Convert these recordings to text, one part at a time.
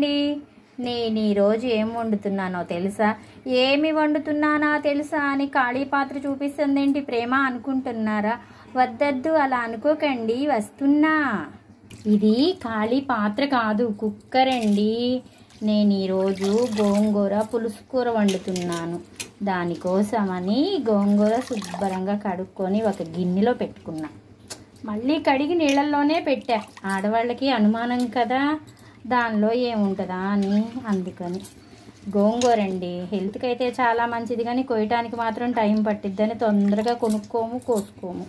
అండి. నేను ఈరోజు ఏం వండుతున్నానో తెలుసా? ఏమి వండుతున్నానా తెలుసా అని ఖాళీ పాత్ర చూపిస్తుందేంటి ప్రేమ అనుకుంటున్నారా? వద్దద్దు, అలా అనుకోకండి, వస్తున్నా. ఇది ఖాళీ పాత్ర కాదు, కుక్కర్ అండి. నేను ఈరోజు గోంగూర పులుసు కూర వండుతున్నాను. దానికోసమని గోంగూర శుభ్రంగా కడుక్కొని ఒక గిన్నెలో పెట్టుకున్నా. మళ్ళీ కడిగి నీళ్ళల్లోనే పెట్టా. ఆడవాళ్ళకి అనుమానం కదా, దానిలో ఏముంటుందా అని. అందుకని గోంగూర అండి హెల్త్కి అయితే చాలా మంచిది, కానీ కొయ్యటానికి మాత్రం టైం పట్టిద్దని తొందరగా కొనుక్కోము, కోసుకోము.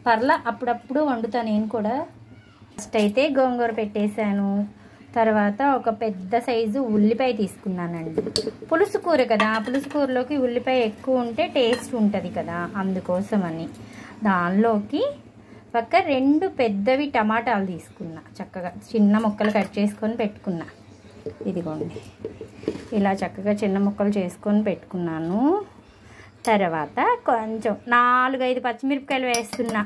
పర్లా అప్పుడప్పుడు వండుతా నేను కూడా. ఫస్ట్ అయితే గోంగూర పెట్టేశాను. తర్వాత ఒక పెద్ద సైజు ఉల్లిపాయ తీసుకున్నానండి. పులుసు కూర కదా, పులుసు కూరలోకి ఉల్లిపాయ ఎక్కువ ఉంటే టేస్ట్ ఉంటుంది కదా, అందుకోసమని. దానిలోకి ఒక 2 పెద్దవి టమాటాలు తీసుకున్నా. చక్కగా చిన్న ముక్కలు కట్ చేసుకొని పెట్టుకున్నా. ఇదిగోండి, ఇలా చక్కగా చిన్న ముక్కలు చేసుకొని పెట్టుకున్నాను. తర్వాత కొంచెం 4-5 పచ్చిమిరపకాయలు వేస్తున్నా.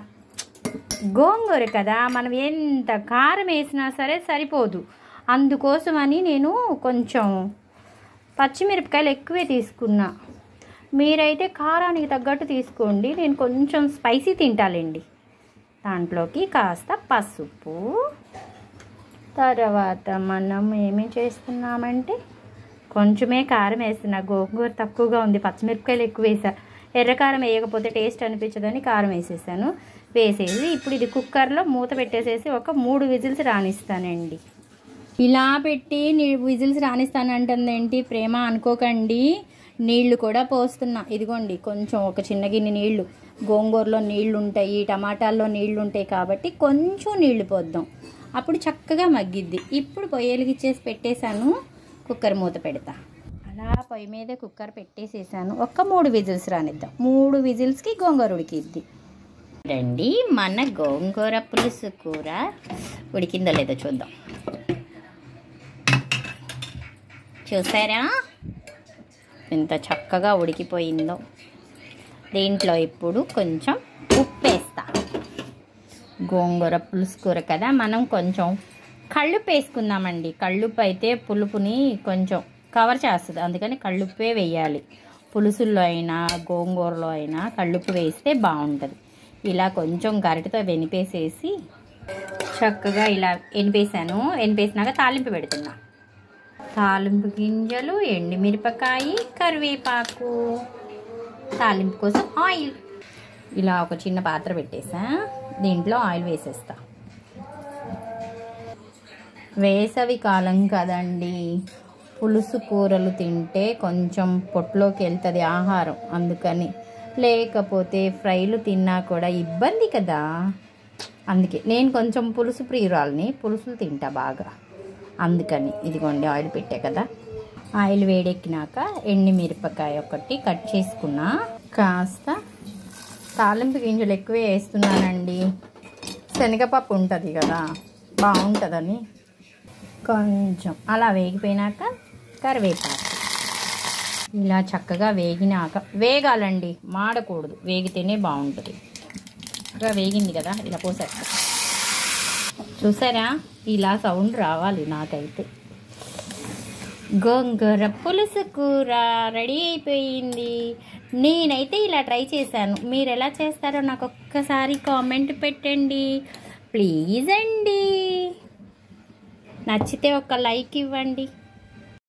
గోంగూర కదా, మనం ఎంత కారం వేసినా సరే సరిపోదు. అందుకోసమని నేను కొంచెం పచ్చిమిరపకాయలు ఎక్కువే తీసుకున్నా. మీరైతే కారానికి తగ్గట్టు తీసుకోండి. నేను కొంచెం స్పైసీ తింటాలేండి. దాంట్లోకి కాస్త పసుపు. తర్వాత మనం ఏమేం చేస్తున్నామంటే కొంచెమే కారం వేస్తున్నా. గోంగూర తక్కువగా ఉంది, పచ్చిమిరపకాయలు ఎక్కువ వేసా. ఎర్రకారం వేయకపోతే టేస్ట్ అనిపించదని కారం వేసేసాను. వేసేసి ఇప్పుడు ఇది కుక్కర్లో మూత పెట్టేసేసి ఒక 3 విజిల్స్ రానిస్తానండి. ఇలా పెట్టి విజిల్స్ రానిస్తానంటుందేంటి ప్రేమ అనుకోకండి. నీళ్లు కూడా పోస్తున్నా. ఇదిగోండి, కొంచెం ఒక చిన్న గిన్నె నీళ్లు. గోంగూరలో నీళ్లు ఉంటాయి, టమాటాల్లో నీళ్లు ఉంటాయి కాబట్టి కొంచెం నీళ్లు పోద్దాం, అప్పుడు చక్కగా మగ్గిద్ది. ఇప్పుడు పొయ్యి వెలిగించేసి పెట్టేశాను. కుక్కర్ మూత పెడతా. అలా పొయ్యి మీద కుక్కర్ పెట్టేసేసాను. ఒక 3 విజిల్స్ రానిద్దాం. 3 విజిల్స్కి గోంగూర ఉడికిద్ది. రండి, మన గోంగూర పులుసు కూర ఉడికిందో లేదో చూద్దాం. చూసారా ఎంత చక్కగా ఉడికిపోయిందో. దీంట్లో ఇప్పుడు కొంచెం ఉప్పు వేస్తా. గోంగూర పులుసు కూర కదా, మనం కొంచెం కళ్ళుప్పు వేసుకుందామండి. కళ్ళుప్పు అయితే పులుపుని కొంచెం కవర్ చేస్తుంది, అందుకని కళ్ళుప్పే వేయాలి. పులుసుల్లో అయినా గోంగూరలో అయినా కళ్ళుప్పు వేస్తే బాగుంటుంది. ఇలా కొంచెం గరిటతో వెనిపేసేసి చక్కగా ఇలా ఎనిపేసాను. ఎనిపేసినాక తాలింపు పెడుతున్నా. తాలింపు గింజలు, ఎండుమిరపకాయ, కరివేపాకు, తాలింపు కోసం ఆయిల్. ఇలా ఒక చిన్న పాత్ర పెట్టేసా. దీంట్లో ఆయిల్ వేసేస్తా. వేసవి కాలం కదండి, పులుసు కూరలు తింటే కొంచెం పొట్టులోకి వెళ్తుంది ఆహారం. అందుకని, లేకపోతే ఫ్రైలు తిన్నా కూడా ఇబ్బంది కదా. అందుకే నేను కొంచెం పులుసు ప్రియురాలని, పులుసులు తింటా బాగా. అందుకని ఇదిగోండి ఆయిల్ పెట్టా కదా. ఆయిల్ వేడెక్కినాక ఎండుమిరపకాయ ఒకటి కట్ చేసుకున్నా. కాస్త తాలింపు గింజలు ఎక్కువే వేస్తున్నానండి. శనగపప్పు ఉంటుంది కదా, బాగుంటుందని. కొంచెం అలా వేగిపోయినాక కరివేపాకు. ఇలా చక్కగా వేగినాక, వేగాలండి, మాడకూడదు, వేగితేనే బాగుంటుంది. చక్కగా వేగింది కదా, ఇలా పోసేస్తా. చూసారా, ఇలా సౌండ్ రావాలి నాకైతే. గోంగూర పులుసు కూర రెడీ అయిపోయింది. నేనైతే ఇలా ట్రై చేశాను. మీరు ఎలా చేస్తారో నాకు ఒక్కసారి కామెంట్ పెట్టండి ప్లీజ్ అండి. నచ్చితే ఒక లైక్ ఇవ్వండి.